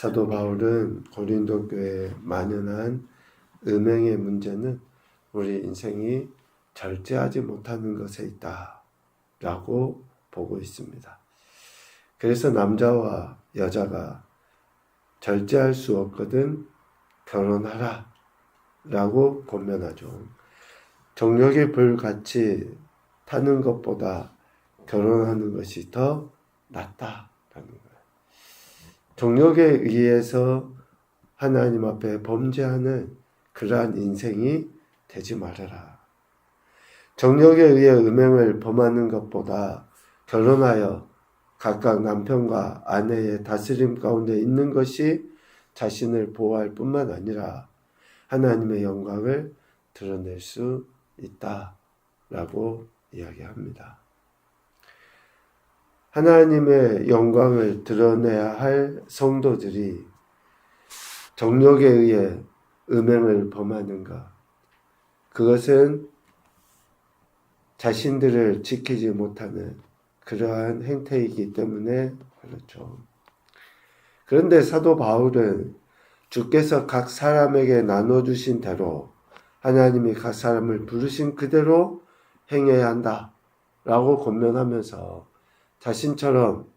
사도 바울은 고린도 교회에 만연한 음행의 문제는 우리 인생이 절제하지 못하는 것에 있다 라고 보고 있습니다. 그래서 남자와 여자가 절제할 수 없거든 결혼하라 라고 권면하죠. 정욕의 불같이 타는 것보다 결혼하는 것이 더 낫다라는 거예요. 정욕에 의해서 하나님 앞에 범죄하는 그러한 인생이 되지 말아라. 정욕에 의해 음행을 범하는 것보다 결혼하여 각각 남편과 아내의 다스림 가운데 있는 것이 자신을 보호할 뿐만 아니라 하나님의 영광을 드러낼 수 있다라고 이야기합니다. 하나님의 영광을 드러내야 할 성도들이 정욕에 의해 음행을 범하는가? 그것은 자신들을 지키지 못하는 그러한 행태이기 때문에 그렇죠. 그런데 사도 바울은 주께서 각 사람에게 나눠주신 대로 하나님이 각 사람을 부르신 그대로 행해야 한다 라고 권면하면서 자신처럼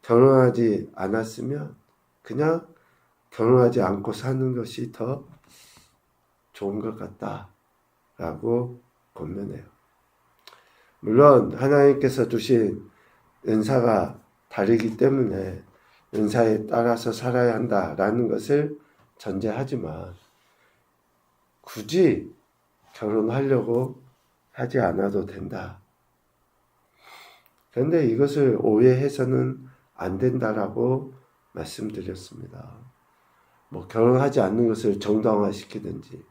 결혼하지 않았으면 그냥 결혼하지 않고 사는 것이 더 좋은 것 같다라고 권면해요. 물론 하나님께서 주신 은사가 다르기 때문에 은사에 따라서 살아야 한다라는 것을 전제하지만 굳이 결혼하려고 하지 않아도 된다. 그런데 이것을 오해해서는 안 된다라고 말씀드렸습니다. 결혼하지 않는 것을 정당화시키든지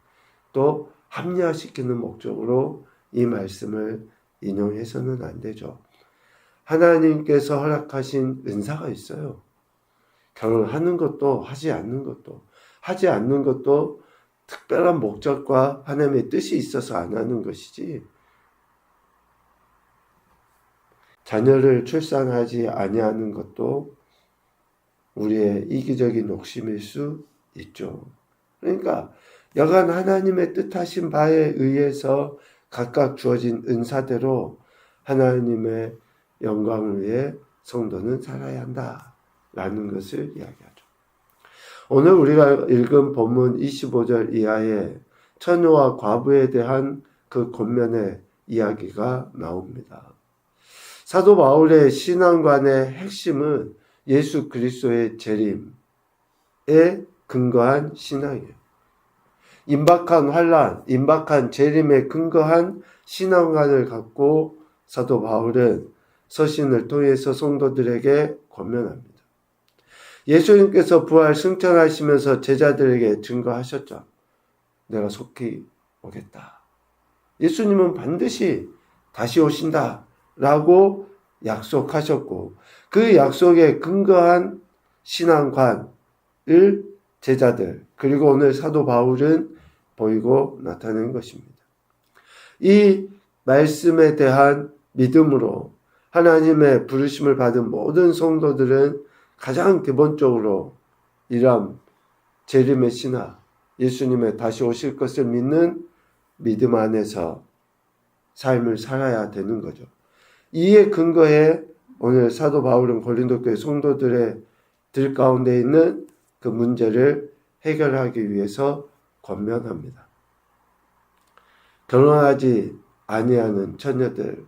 또 합리화시키는 목적으로 이 말씀을 인용해서는 안 되죠. 하나님께서 허락하신 은사가 있어요. 결혼하는 것도 하지 않는 것도 특별한 목적과 하나님의 뜻이 있어서 안 하는 것이지 자녀를 출산하지 아니하는 것도 우리의 이기적인 욕심일 수 있죠. 그러니까 여간 하나님의 뜻하신 바에 의해서 각각 주어진 은사대로 하나님의 영광을 위해 성도는 살아야 한다라는 것을 이야기하죠. 오늘 우리가 읽은 본문 25절 이하에 처녀와 과부에 대한 그 권면의 이야기가 나옵니다. 사도 바울의 신앙관의 핵심은 예수 그리스도의 재림에 근거한 신앙이에요. 임박한 환난, 임박한 재림에 근거한 신앙관을 갖고 사도 바울은 서신을 통해서 성도들에게 권면합니다. 예수님께서 부활 승천하시면서 제자들에게 증거하셨죠. 내가 속히 오겠다. 예수님은 반드시 다시 오신다 라고 약속하셨고 그 약속에 근거한 신앙관을 제자들 그리고 오늘 사도 바울은 보이고 나타낸 것입니다. 이 말씀에 대한 믿음으로 하나님의 부르심을 받은 모든 성도들은 가장 기본적으로 이러한 재림의 신화, 예수님의 다시 오실 것을 믿는 믿음 안에서 삶을 살아야 되는 거죠. 이에 근거해 오늘 사도 바울은 고린도 교회 성도들의 들 가운데 있는 그 문제를 해결하기 위해서 권면합니다. 결혼하지 아니하는 처녀들,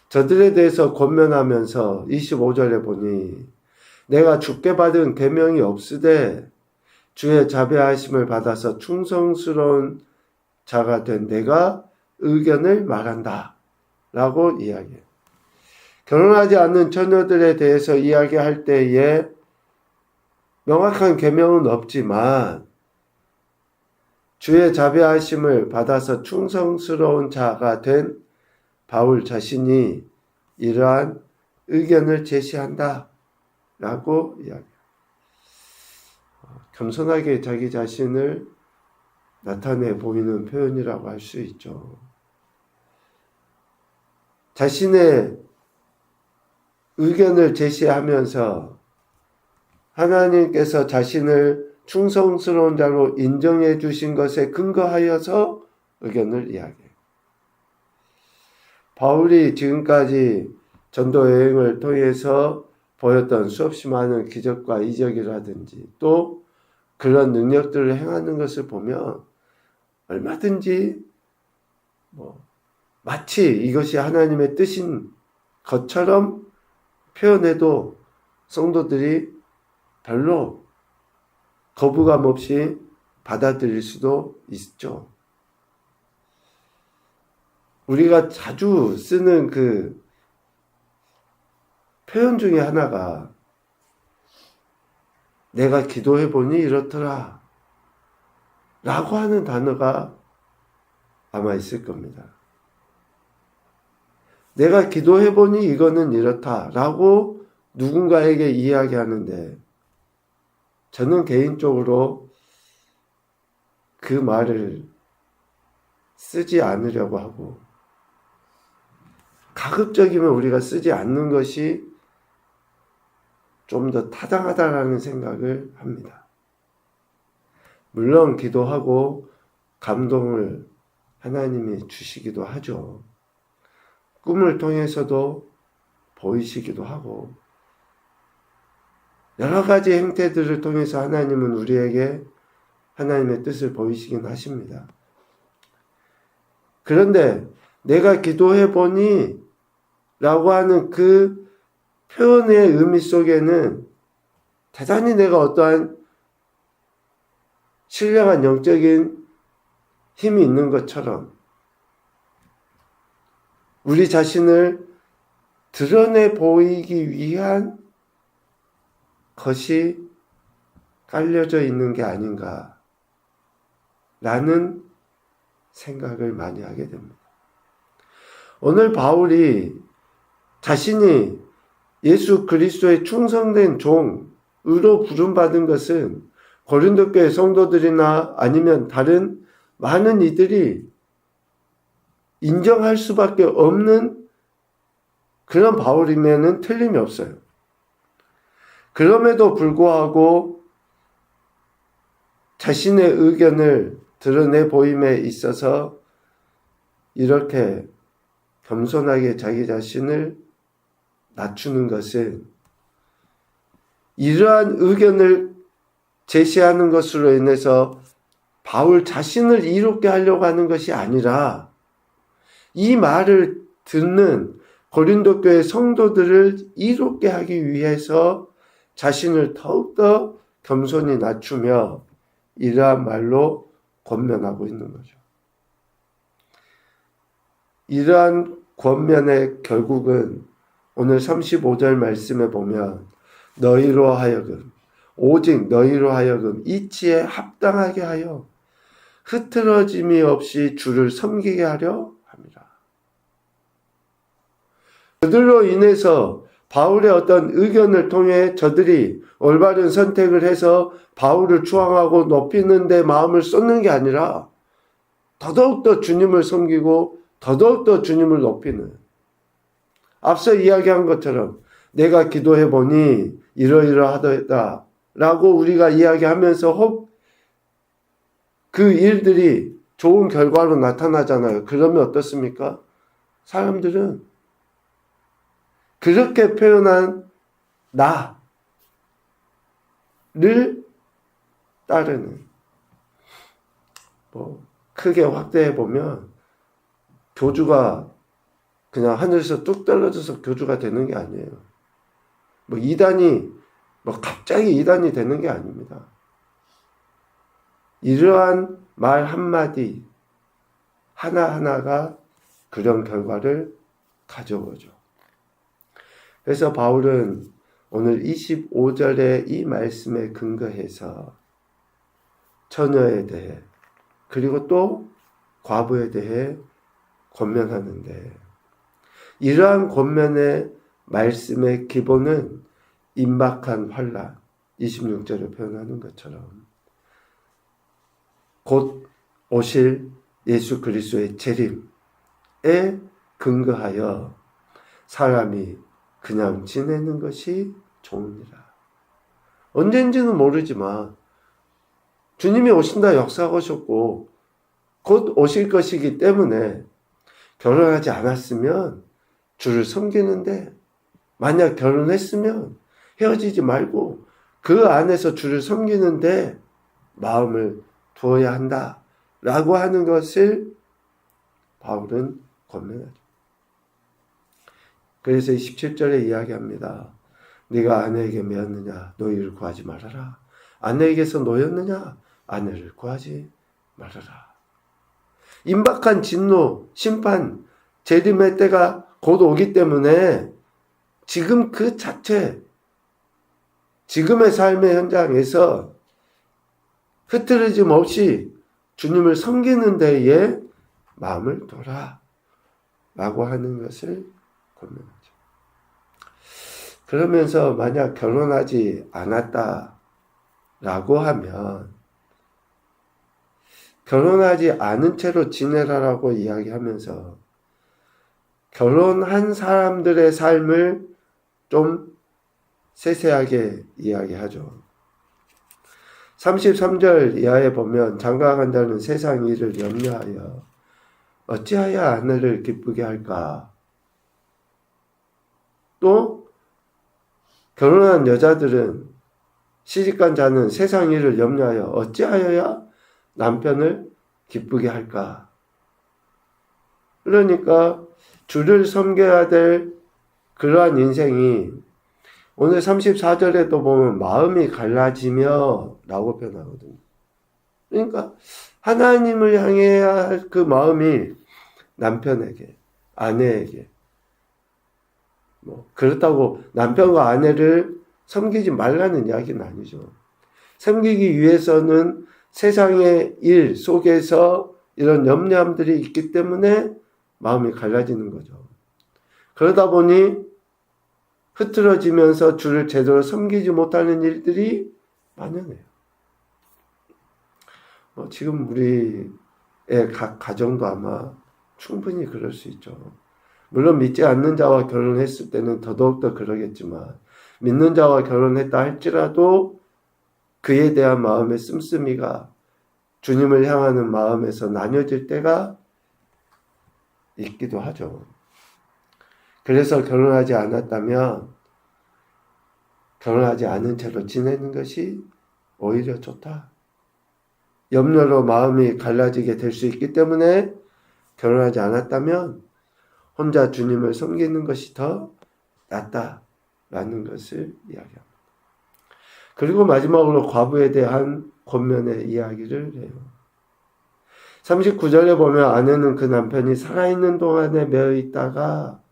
저들에 대해서 권면하면서 25절에 보니 내가 주께 받은 계명이 없으되 주의 자비하심을 받아서 충성스러운 자가 된 내가 의견을 말한다 라고 이야기해요. 결혼하지 않는 처녀들에 대해서 이야기할 때에 명확한 계명은 없지만 주의 자비하심을 받아서 충성스러운 자가 된 바울 자신이 이러한 의견을 제시한다 라고 이야기해요. 겸손하게 자기 자신을 나타내 보이는 표현이라고 할 수 있죠. 자신의 의견을 제시하면서 하나님께서 자신을 충성스러운 자로 인정해 주신 것에 근거하여서 의견을 이야기해요. 바울이 지금까지 전도 여행을 통해서 보였던 수없이 많은 기적과 이적이라든지 또 그런 능력들을 행하는 것을 보면 얼마든지 마치 이것이 하나님의 뜻인 것처럼 표현해도 성도들이 별로 거부감 없이 받아들일 수도 있죠. 우리가 자주 쓰는 그 표현 중에 하나가 내가 기도해 보니 이렇더라 라고 하는 단어가 아마 있을 겁니다. 내가 기도해 보니 이거는 이렇다 라고 누군가에게 이야기하는데 저는 개인적으로 그 말을 쓰지 않으려고 하고 가급적이면 우리가 쓰지 않는 것이 좀 더 타당하다라는 생각을 합니다. 물론 기도하고 감동을 하나님이 주시기도 하죠. 꿈을 통해서도 보이시기도 하고 여러 가지 행태들을 통해서 하나님은 우리에게 하나님의 뜻을 보이시긴 하십니다. 그런데 내가 기도해 보니 라고 하는 그 표현의 의미 속에는 대단히 내가 어떠한 신령한 영적인 힘이 있는 것처럼 우리 자신을 드러내 보이기 위한 것이 깔려져 있는 게 아닌가 라는 생각을 많이 하게 됩니다. 오늘 바울이 자신이 예수 그리스도의 충성된 종으로 부름받은 것은 고린도 교회 성도들이나 아니면 다른 많은 이들이 인정할 수밖에 없는 그런 바울임에는 틀림이 없어요. 그럼에도 불구하고 자신의 의견을 드러내 보임에 있어서 이렇게 겸손하게 자기 자신을 낮추는 것은 이러한 의견을 제시하는 것으로 인해서 바울 자신을 이롭게 하려고 하는 것이 아니라 이 말을 듣는 고린도 교회 성도들을 이롭게 하기 위해서 자신을 더욱더 겸손히 낮추며 이러한 말로 권면하고 있는 거죠. 이러한 권면의 결국은 오늘 35절 말씀에 보면 너희로 하여금 오직 너희로 하여금 이치에 합당하게 하여 흐트러짐이 없이 주를 섬기게 하려 합니다. 그들로 인해서 바울의 어떤 의견을 통해 저들이 올바른 선택을 해서 바울을 추앙하고 높이는 데 마음을 쏟는 게 아니라 더더욱더 주님을 섬기고 더더욱더 주님을 높이는 앞서 이야기한 것처럼 내가 기도해 보니 이러이러하다 라고 우리가 이야기하면서 혹 그 일들이 좋은 결과로 나타나잖아요. 그러면 어떻습니까? 사람들은 그렇게 표현한 나를 따르는 크게 확대해 보면 교주가 그냥 하늘에서 뚝 떨어져서 교주가 되는 게 아니에요. 이단이 갑자기 이단이 되는 게 아닙니다. 이러한 말 한마디 하나하나가 그런 결과를 가져오죠. 그래서 바울은 오늘 25절의 이 말씀에 근거해서 처녀에 대해 그리고 또 과부에 대해 권면하는데 이러한 권면의 말씀의 기본은 임박한 환난 26절을 표현하는 것처럼 곧 오실 예수 그리스도의 재림에 근거하여 사람이 그냥 지내는 것이 좋으니라. 언젠지는 모르지만 주님이 오신다 역사하셨고 곧 오실 것이기 때문에 결혼하지 않았으면 주를 섬기는데, 만약 결혼했으면 헤어지지 말고 그 안에서 주를 섬기는데 마음을 두어야 한다 라고 하는 것을 바울은 권면하죠. 그래서 17절에 이야기합니다. 네가 아내에게 매였느냐 노이를 구하지 말아라. 아내에게서 노였느냐 아내를 구하지 말아라. 임박한 진노, 심판, 재림의 때가 곧 오기 때문에 지금 그 자체, 지금의 삶의 현장에서 흐트러짐 없이 주님을 섬기는 데에 마음을 둬라 라고 하는 것을 권면하죠. 그러면서 만약 결혼하지 않았다 라고 하면 결혼하지 않은 채로 지내라라고 이야기하면서 결혼한 사람들의 삶을 좀 세세하게 이야기하죠. 33절 이하에 보면 장가간 자는 세상 일을 염려하여 어찌하여 아내를 기쁘게 할까? 또 결혼한 여자들은 시집간 자는 세상 일을 염려하여 어찌하여야 남편을 기쁘게 할까? 그러니까 주를 섬겨야 될 그러한 인생이 오늘 34절에도 보면 마음이 갈라지며 라고 표현하거든요. 그러니까 하나님을 향해야 할 그 마음이 남편에게, 아내에게, 그렇다고 남편과 아내를 섬기지 말라는 이야기는 아니죠. 섬기기 위해서는 세상의 일 속에서 이런 염려함들이 있기 때문에 마음이 갈라지는 거죠. 그러다 보니 흐트러지면서 주를 제대로 섬기지 못하는 일들이 만연해요. 지금 우리의 각 가정도 아마 충분히 그럴 수 있죠. 물론 믿지 않는 자와 결혼했을 때는 더더욱더 그러겠지만 믿는 자와 결혼했다 할지라도 그에 대한 마음의 씀씀이가 주님을 향하는 마음에서 나뉘어질 때가 있기도 하죠. 그래서 결혼하지 않았다면 결혼하지 않은 채로 지내는 것이 오히려 좋다. 염려로 마음이 갈라지게 될 수 있기 때문에 결혼하지 않았다면 혼자 주님을 섬기는 것이 더 낫다라는 것을 이야기합니다. 그리고 마지막으로 과부에 대한 권면의 이야기를 해요. 39절에 보면 아내는 그 남편이 살아있는 동안에 매여 있다가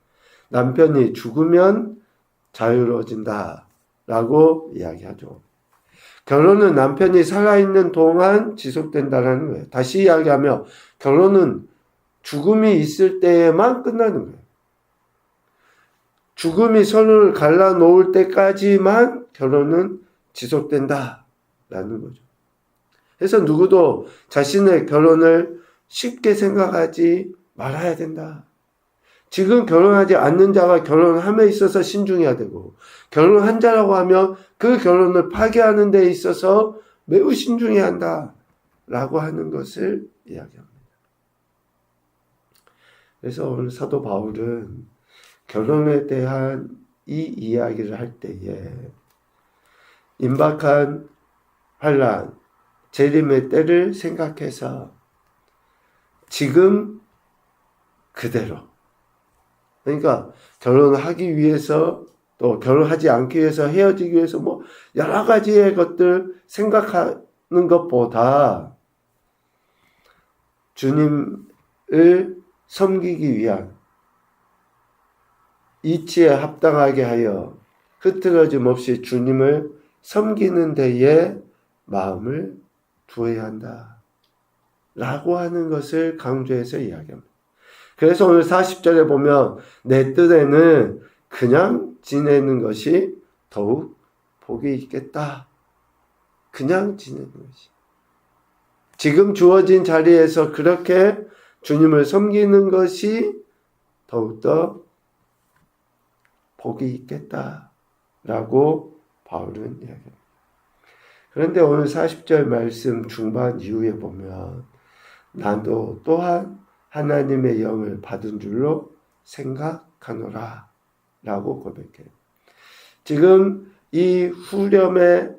남편이 죽으면 자유로워진다 라고 이야기하죠. 결혼은 남편이 살아있는 동안 지속된다는 거예요. 다시 이야기하면 결혼은 죽음이 있을 때에만 끝나는 거예요. 죽음이 서로를 갈라놓을 때까지만 결혼은 지속된다라는 거죠. 그래서 누구도 자신의 결혼을 쉽게 생각하지 말아야 된다. 지금 결혼하지 않는 자가 결혼함에 있어서 신중해야 되고, 결혼한 자라고 하면 그 결혼을 파괴하는 데 있어서 매우 신중해야 한다라고 하는 것을 이야기합니다. 그래서 오늘 사도 바울은 결혼에 대한 이 이야기를 할 때에 임박한 환난, 재림의 때를 생각해서 지금 그대로, 그러니까 결혼하기 위해서 또 결혼하지 않기 위해서 헤어지기 위해서 여러 가지의 것들 생각하는 것보다 주님을 섬기기 위한 이치에 합당하게 하여 흐트러짐 없이 주님을 섬기는 데에 마음을 두어야 한다 라고 하는 것을 강조해서 이야기합니다. 그래서 오늘 40절에 보면 내 뜻에는 그냥 지내는 것이 더욱 복이 있겠다. 그냥 지내는 것이. 지금 주어진 자리에서 그렇게 주님을 섬기는 것이 더욱더 복이 있겠다라고 바울은 이야기합니다. 그런데 오늘 40절 말씀 중반 이후에 보면 나도 또한 하나님의 영을 받은 줄로 생각하노라 라고 고백해요. 지금 이 후렴의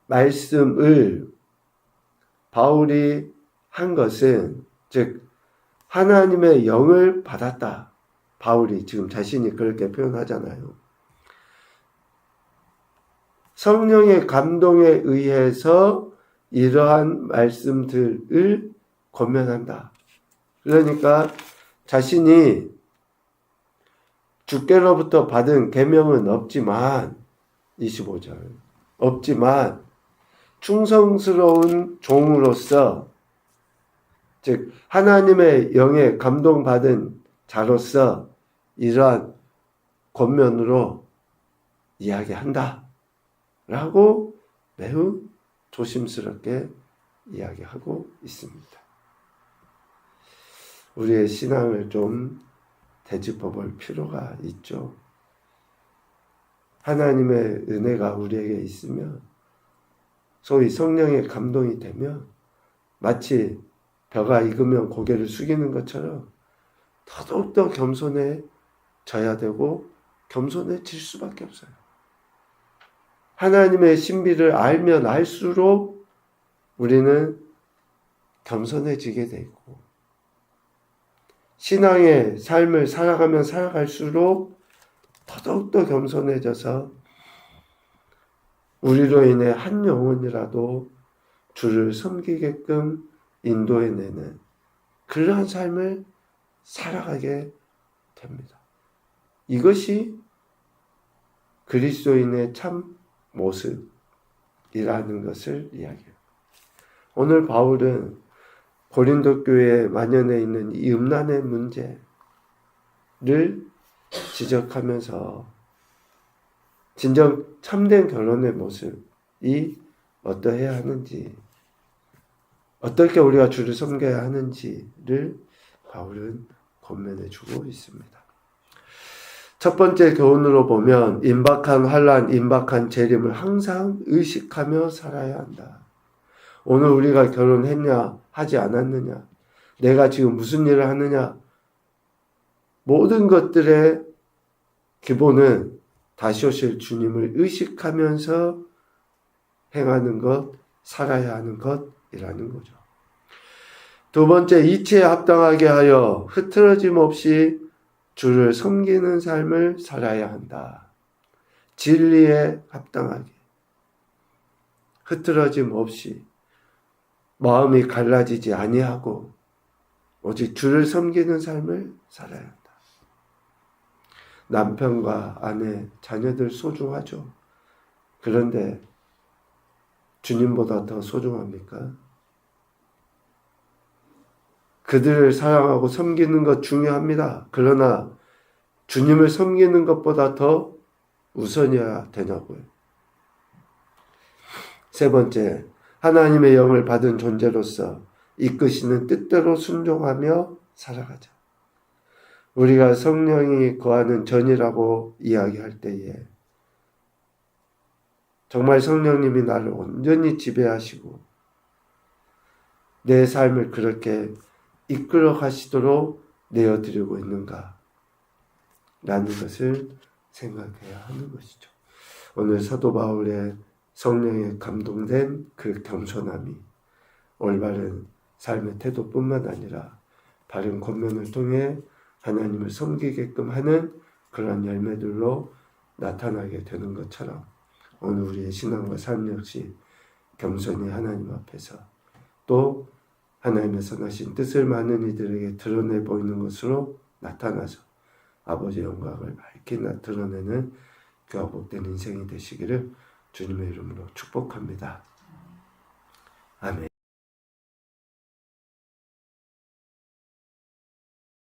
말씀을 바울이 한 것은 즉 하나님의 영을 받았다. 바울이 지금 자신이 그렇게 표현하잖아요. 성령의 감동에 의해서 이러한 말씀들을 권면한다. 그러니까 자신이 주께로부터 받은 계명은 없지만 25절 없지만 충성스러운 종으로서 즉 하나님의 영에 감동받은 자로서 이러한 권면으로 이야기한다 라고 매우 조심스럽게 이야기하고 있습니다. 우리의 신앙을 좀 되짚어 볼 필요가 있죠. 하나님의 은혜가 우리에게 있으면 소위 성령의 감동이 되면 마치 벼가 익으면 고개를 숙이는 것처럼 더더욱더 겸손해져야 되고 겸손해질 수밖에 없어요. 하나님의 신비를 알면 알수록 우리는 겸손해지게 돼 있고 신앙의 삶을 살아가면 살아갈수록 더더욱더 겸손해져서 우리로 인해 한 영혼이라도 주를 섬기게끔 인도해내는 그러한 삶을 살아가게 됩니다. 이것이 그리스도인의 참 모습이라는 것을 이야기해요. 오늘 바울은 고린도 교회에 만연해 있는 이 음란의 문제를 지적하면서 진정 참된 결혼의 모습이 어떠해야 하는지, 어떻게 우리가 주를 섬겨야 하는지를 바울은 권면해 주고 있습니다. 첫 번째 교훈으로 보면 임박한 환난, 임박한 재림을 항상 의식하며 살아야 한다. 오늘 우리가 결혼했냐, 하지 않았느냐, 내가 지금 무슨 일을 하느냐, 모든 것들의 기본은 다시 오실 주님을 의식하면서 행하는 것, 살아야 하는 것이라는 거죠. 두 번째, 이치에 합당하게 하여 흐트러짐 없이 주를 섬기는 삶을 살아야 한다. 진리에 합당하게, 흐트러짐 없이 마음이 갈라지지 아니하고 오직 주를 섬기는 삶을 살아야 한다. 남편과 아내, 자녀들 소중하죠. 그런데 주님보다 더 소중합니까? 그들을 사랑하고 섬기는 것 중요합니다. 그러나 주님을 섬기는 것보다 더 우선이어야 되냐고요. 세 번째, 하나님의 영을 받은 존재로서 이끄시는 뜻대로 순종하며 살아가자. 우리가 성령이 거하는 전이라고 이야기할 때에 정말 성령님이 나를 온전히 지배하시고 내 삶을 그렇게 이끌어 가시도록 내어드리고 있는가 라는 것을 생각해야 하는 것이죠. 오늘 사도 바울의 성령에 감동된 그 겸손함이 올바른 삶의 태도뿐만 아니라 바른 권면을 통해 하나님을 섬기게끔 하는 그런 열매들로 나타나게 되는 것처럼 오늘 우리의 신앙과 삶 역시 겸손히 하나님 앞에서 또 하나님의 선하신 뜻을 많은 이들에게 드러내 보이는 것으로 나타나서 아버지의 영광을 밝히 드러내는 귀하고 복된 인생이 되시기를 주님의 이름으로 축복합니다. 아멘.